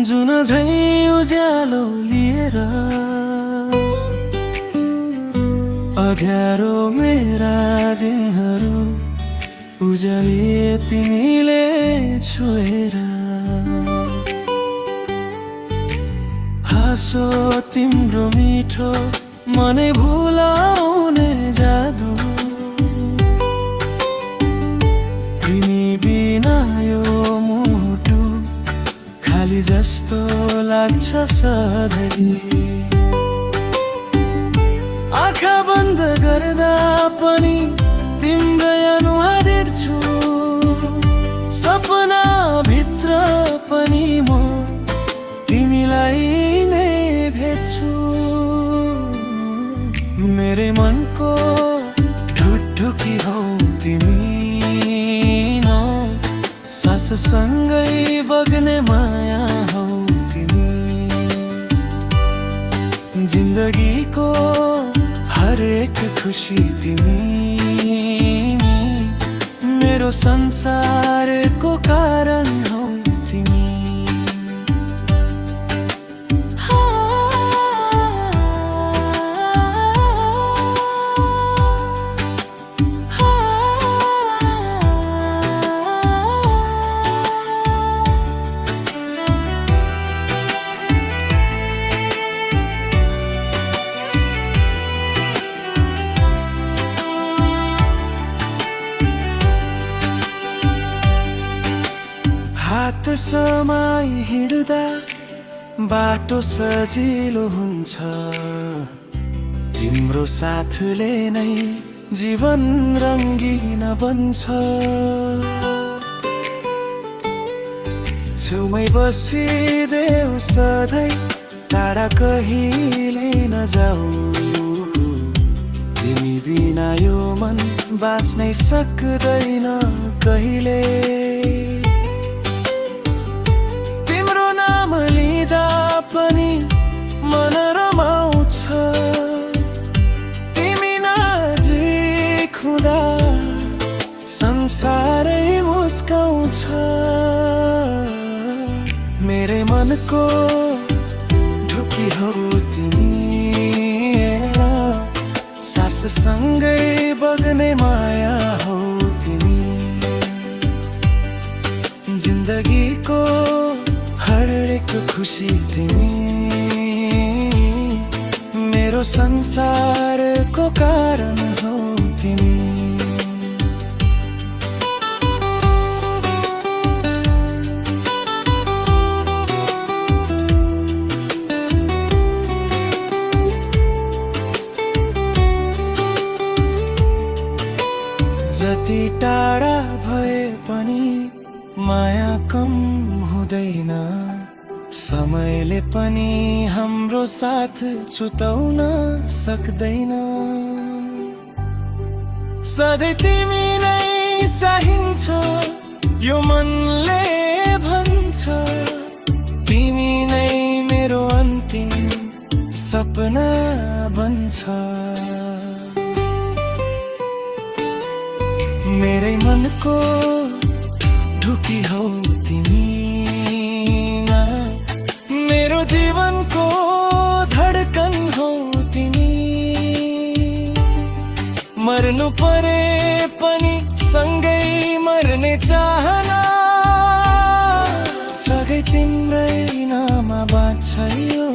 जुन झै उज्यालो लिएर अँध्यारो मेरा दिनहरू उज्यालिए तिमीले छोएर हाँसो तिम्रो मिठो मनै भुलाउने जादु तिमी बिना यो मुटु खाली जस्तो लाग्छ सधैँ आँखा बन्द गर्दा पनि तिम्रै अनुहार हेर्छु सपना भित्र पनि म तिमीलाई नै भेट्छु मेरै मनको ढुकढुकी हौ तिमी न साससँगै बग्ने माया हौ तिमी जिन्दगीको हरेक खुसी तिमी मेरो संसारको कारण हौ तिमी हात समाई हिँड्दा बाटो सजिलो हुन्छ तिम्रो साथले नै जीवन रङ्गीन बन्छ छेउमै बसिदेऊ सधैँ टाढा कहिले नजाऊ तिमी बिना यो मन बाँच्नै सक्दैन कहिले लिँदा पनि मन रमाउँछ तिमी नजिक हुँदा संसारै मुस्काउँछ मेरै मनको ढुकी हौ तिमी साससँगै बग्ने माया हौ तिमी जिन्दगीको हरेक खुसी तिमी मेरो संसारको कारण हौ तिमी जति टाढा भए पनि माया कम हुँदैन समयले पनि हाम्रो साथ छुटाउन सक्दैन सधैँ तिमी नै चाहिन्छ यो मनले भन्छ तिमी नै मेरो अन्तिम सपना बन्छ मेरै मनको ढुकी हौ तिमी मेरो जीवनको धडकन हौ तिमी मर्नु परे पनि सँगै मर्ने चाहना सधैँ तिम्रै नाममा बाँच्छ यो